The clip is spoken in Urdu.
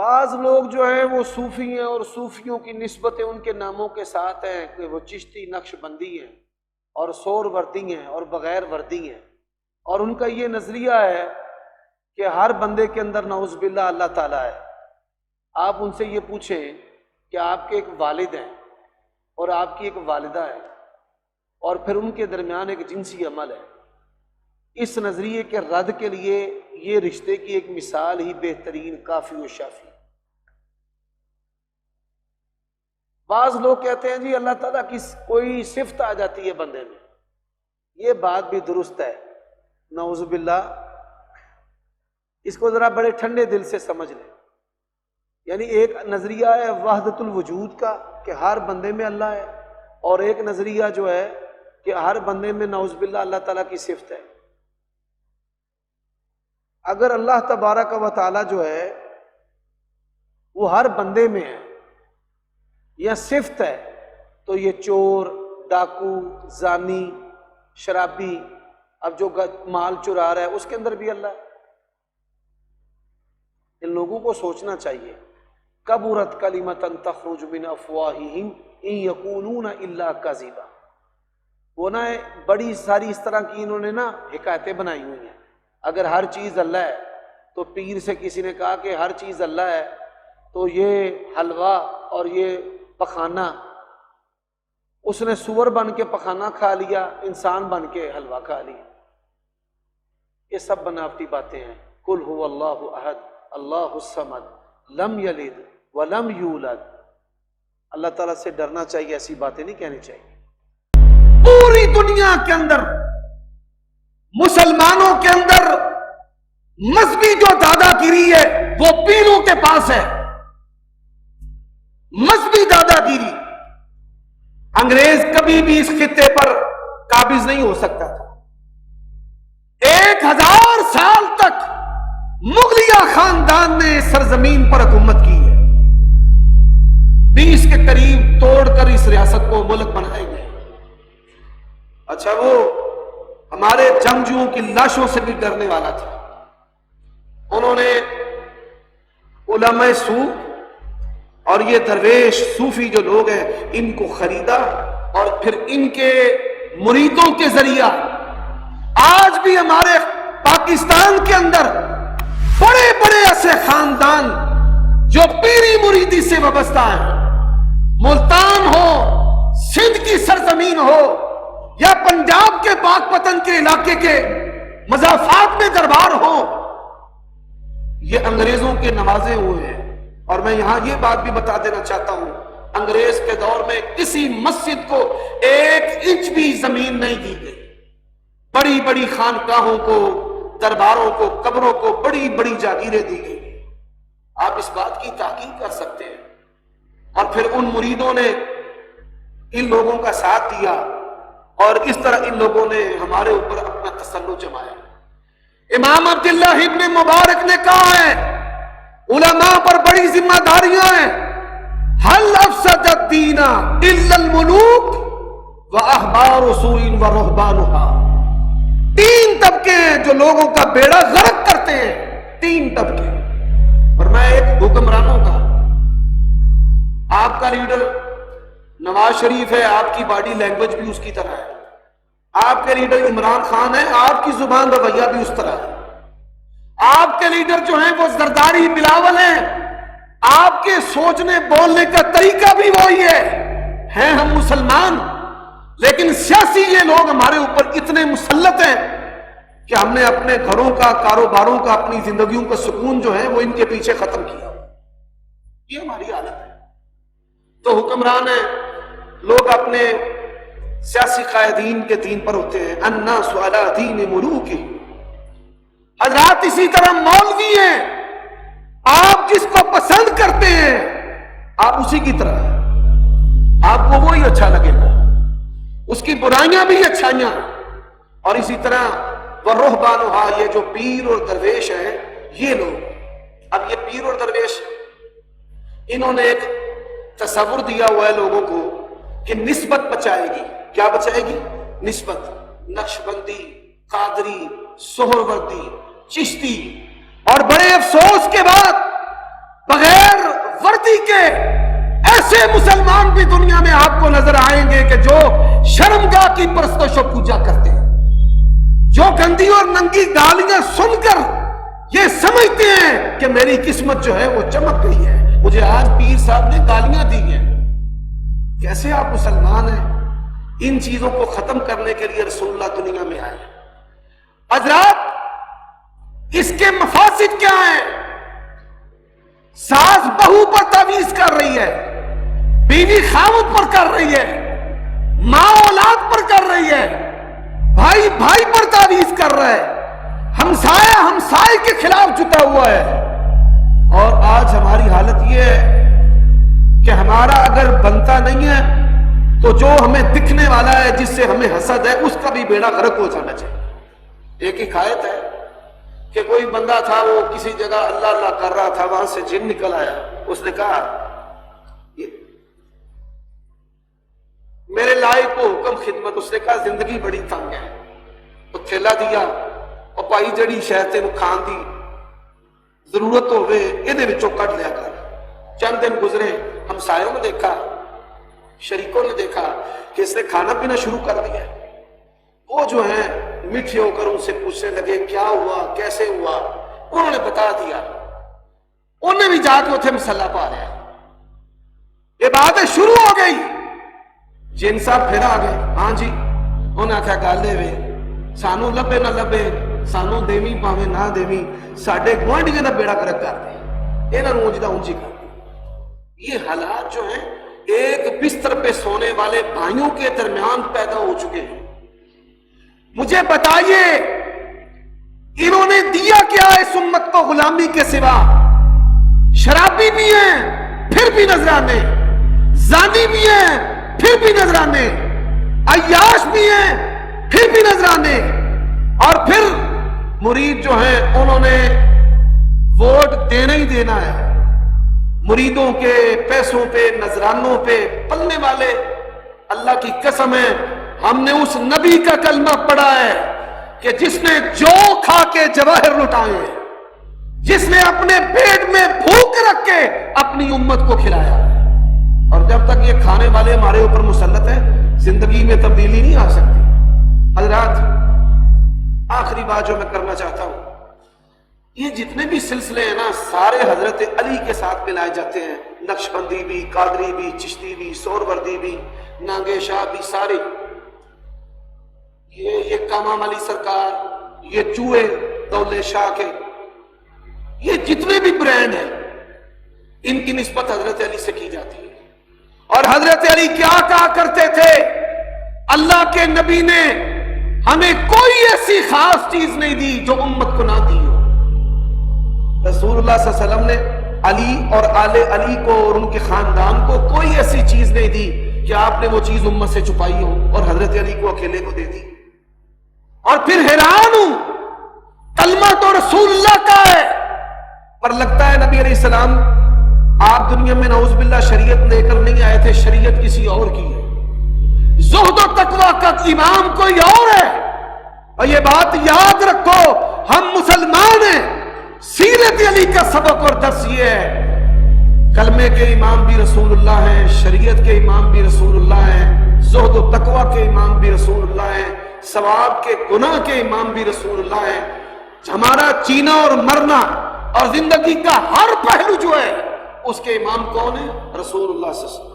بعض لوگ جو ہیں وہ صوفی ہیں اور صوفیوں کی نسبتیں ان کے ناموں کے ساتھ ہیں کہ وہ چشتی نقش بندی ہیں اور سور وردی ہیں اور بغیر وردی ہیں، اور ان کا یہ نظریہ ہے کہ ہر بندے کے اندر نعوذ باللہ اللہ تعالیٰ ہے۔ آپ ان سے یہ پوچھیں کہ آپ کے ایک والد ہیں اور آپ کی ایک والدہ ہے اور پھر ان کے درمیان ایک جنسی عمل ہے، اس نظریے کے رد کے لیے یہ رشتے کی ایک مثال ہی بہترین کافی و شافی۔ بعض لوگ کہتے ہیں جی اللہ تعالیٰ کی کوئی صفت آ جاتی ہے بندے میں، یہ بات بھی درست ہے، نعوذ باللہ۔ اس کو ذرا بڑے ٹھنڈے دل سے سمجھ لیں، یعنی ایک نظریہ ہے وحدت الوجود کا کہ ہر بندے میں اللہ ہے، اور ایک نظریہ جو ہے کہ ہر بندے میں نعوذ باللہ اللہ تعالیٰ کی صفت ہے۔ اگر اللہ تبارک و تعالیٰ جو ہے وہ ہر بندے میں ہے یا صفت ہے، تو یہ چور، ڈاکو، زانی، شرابی، اب جو مال چرا رہا ہے اس کے اندر بھی اللہ ہے۔ ان لوگوں کو سوچنا چاہیے، کبرت کلمۃ تخرج من افواہہم ان یقولون الا کذبا۔ وہ نا بڑی ساری اس طرح کی انہوں نے نا حکایتیں بنائی ہوئی ہیں، اگر ہر چیز اللہ ہے تو پیر سے کسی نے کہا کہ ہر چیز اللہ ہے تو یہ حلوہ اور یہ پخانہ، اس نے سور بن کے پخانہ کھا لیا، انسان بن کے حلوہ کھا لیا۔ یہ سب بناوٹی باتیں ہیں۔ قل هو اللہ احد اللہ الصمد لم یلد ولم یولد۔ اللہ تعالیٰ سے ڈرنا چاہیے، ایسی باتیں نہیں کہنی چاہیے۔ پوری دنیا کے اندر مسلمانوں کے اندر مذہبی جو دادا گیری ہے وہ پیروں کے پاس ہے، مذہبی دادا گیری۔ انگریز کبھی بھی اس خطے پر قابض نہیں ہو سکتا تھا۔ 1000 سال تک مغلیہ خاندان نے سرزمین پر حکومت کی ہے، 20 کے قریب توڑ کر اس ریاست کو ملک بنائے گئے۔ اچھا، وہ ہمارے جنگجوؤں کی لاشوں سے بھی ڈرنے والا تھا۔ انہوں نے علماء سو اور یہ درویش صوفی جو لوگ ہیں ان کو خریدا، اور پھر ان کے مریدوں کے ذریعہ آج بھی ہمارے پاکستان کے اندر بڑے بڑے ایسے خاندان جو پیری مریدی سے وابستہ ہیں، ملتان ہو، سندھ کی سرزمین ہو یا پنجاب کے پاک پتن کے علاقے کے مضافات میں دربار ہو، یہ انگریزوں کے نوازے ہوئے ہیں۔ اور میں یہاں یہ بات بھی بتا دینا چاہتا ہوں، انگریز کے دور میں کسی مسجد کو 1 انچ بھی زمین نہیں دی گئی، بڑی بڑی خانقاہوں کو، درباروں کو، قبروں کو بڑی بڑی جاگیریں دی گئی۔ آپ اس بات کی تحقیق کر سکتے ہیں۔ اور پھر ان مریدوں نے ان لوگوں کا ساتھ دیا، اور اس طرح ان لوگوں نے ہمارے اوپر اپنا تسلط جمایا۔ امام عبداللہ ابن مبارک نے کہا ہے علماء پر بڑی ذمہ داریاں ہیں، حل افسد الدین الا الملوک واحبار سوء ورہبانها۔ 3 طبقے ہیں جو لوگوں کا بیڑا غرق کرتے ہیں، 3 طبقے۔ اور میں ایک حکمرانوں کا، آپ کا لیڈر نواز شریف ہے، آپ کی باڈی لینگویج بھی اس کی طرح ہے، آپ کے لیڈر عمران خان ہے، آپ کی زبان رویہ بھی اس طرح ہے، آپ کے لیڈر جو ہیں وہ زرداری بلاول ہیں، آپ کے سوچنے بولنے کا طریقہ بھی وہی ہے۔ ہیں ہم مسلمان، لیکن سیاسی یہ لوگ ہمارے اوپر اتنے مسلط ہیں کہ ہم نے اپنے گھروں کا، کاروباروں کا، اپنی زندگیوں کا سکون جو ہے وہ ان کے پیچھے ختم کیا۔ یہ ہماری حالت ہے۔ تو حکمران ہیں، لوگ اپنے سیاسی قائدین کے دین پر ہوتے ہیں، الناس علی دین ملوکہم۔ حضرات اسی طرح مولوی ہیں، آپ جس کو پسند کرتے ہیں آپ اسی کی طرح ہیں، آپ کو وہی اچھا لگے گا، اس کی برائیاں بھی اچھائیاں۔ اور اسی طرح وَالرُّهْبَانُهَا، یہ جو پیر اور درویش ہیں یہ لوگ، اب یہ پیر اور درویش انہوں نے ایک تصور دیا ہوا ہے لوگوں کو کہ نسبت بچائے گی۔ کیا بچائے گی؟ نسبت۔ نقش بندی، قادری، سہروردی، چشتی، اور بڑے افسوس کے بعد بغیر وردی کے ایسے مسلمان بھی دنیا میں آپ کو نظر آئیں گے کہ جو شرمگاہ کی پرستش و پوجا کرتے ہیں، جو گندی اور ننگی گالیاں سن کر یہ سمجھتے ہیں کہ میری قسمت جو ہے وہ چمک گئی ہے، مجھے آج پیر صاحب نے گالیاں دی ہیں۔ کیسے آپ مسلمان ہیں؟ ان چیزوں کو ختم کرنے کے لیے رسول اللہ دنیا میں آئے۔ حضرات، اس کے مفاسد کیا ہیں؟ ساس بہو پر تعویذ کر رہی ہے، بیوی خاوند پر کر رہی ہے، ماں اولاد پر کر رہی ہے، بھائی بھائی پر تعویذ کر رہا ہے، ہمسایہ ہمسائے کے خلاف جھکا ہوا ہے۔ اور آج ہماری حالت یہ ہے کہ ہمارا اگر بنتا نہیں ہے تو جو ہمیں دکھنے والا ہے، جس سے ہمیں حسد ہے، اس کا بھی بیڑا غرق ہو جانا چاہیے۔ ایک حکایت ہے کہ کوئی بندہ تھا، وہ کسی جگہ اللہ اللہ کر رہا تھا، وہاں سے جن نکل آیا۔ اس نے کہا میرے لائق کو حکم خدمت۔ اس نے کہا زندگی بڑی تنگ ہے، تو تھیلا دیا اور پائی جڑی شہد تینوں کھان دی، ضرورت ہوئے یہ وچوں کٹ لیا کر۔ چند دن گزرے، ہمسایوں نے دیکھا، شریکوں نے دیکھا کہ اس نے کھانا پینا شروع کر دیا۔ وہ جو ہیں میٹھے ہو کر ان سے پوچھنے لگے کیا ہوا، کیسے ہوا؟ انہوں نے بتا دیا۔ انہیں بھی جا کے اتنے مسلح پا لیا۔ یہ باتیں شروع ہو گئی۔ جن صاحب پھر آ گئے، ہاں جی، انہیں آخیا گالے وے سانو لبے نہ لبے، سانو دیوی پاوے نہ دیوی، ساڈے گوانڈیاں دا بیڑا گرک کر دے، انہاں نوں اونجدا اونجی کر دے۔ یہ حالات جو ہیں ایک بستر پہ سونے والے بھائیوں کے درمیان پیدا ہو چکے ہیں۔ مجھے بتائیے انہوں نے دیا کیا اس امت کو غلامی کے سوا؟ شرابی بھی ہیں پھر بھی نذرانے، زانی بھی ہیں پھر بھی نذرانے، عیاش بھی ہیں پھر بھی نذرانے، اور پھر مرید جو ہیں انہوں نے ووٹ دینا ہی دینا ہے۔ مریدوں کے پیسوں پہ، نذرانوں پہ پلنے والے، اللہ کی قسم ہے ہم نے اس نبی کا کلمہ پڑھا ہے کہ جس نے جو کھا کے جواہر لٹائے، جس نے اپنے پیٹ میں بھوک رکھ کے اپنی امت کو کھلایا، اور جب تک یہ کھانے والے ہمارے اوپر مسلط ہیں زندگی میں تبدیلی نہیں آ سکتی۔ حضرات، آخری بات جو میں کرنا چاہتا ہوں، یہ جتنے بھی سلسلے ہیں نا سارے حضرت علی کے ساتھ ملائے جاتے ہیں، نقشبندی بھی، قادری بھی، چشتی بھی، سہروردی بھی، نانگے شاہ بھی، سارے یہ کامام علی سرکار، یہ چوہے دولے شاہ کے، یہ جتنے بھی برانڈ ہیں ان کی نسبت حضرت علی سے کی جاتی ہے۔ اور حضرت علی کیا کہا کرتے تھے؟ اللہ کے نبی نے ہمیں کوئی ایسی خاص چیز نہیں دی جو امت کو نہ دی ہو۔ رسول اللہ صلی اللہ علیہ وسلم نے علی اور آل علی کو اور ان کے خاندان کو کوئی ایسی چیز نہیں دی کہ آپ نے وہ چیز امت سے چھپائی ہو اور حضرت علی کو اکیلے کو دے دی۔ اور پھر حیران ہوں، کلمہ تو رسول اللہ کا ہے، پر لگتا ہے نبی علیہ السلام آپ دنیا میں نعوذ باللہ شریعت لے کر نہیں آئے تھے، شریعت کسی اور کی ہے۔ زہد و تقویٰ کا امام کوئی اور ہے۔ اور یہ بات یاد رکھو، ہم مسلمان ہیں، سیرت علی کا سبق اور درس یہ ہے، کلمے کے امام بھی رسول اللہ ہیں، شریعت کے امام بھی رسول اللہ ہیں، زہد و تقویٰ کے امام بھی رسول اللہ ہیں، ثواب کے گناہ کے امام بھی رسول اللہ ہیں۔ ہمارا جینا اور مرنا اور زندگی کا ہر پہلو جو ہے اس کے امام کون ہے؟ رسول اللہ صلی اللہ علیہ وسلم۔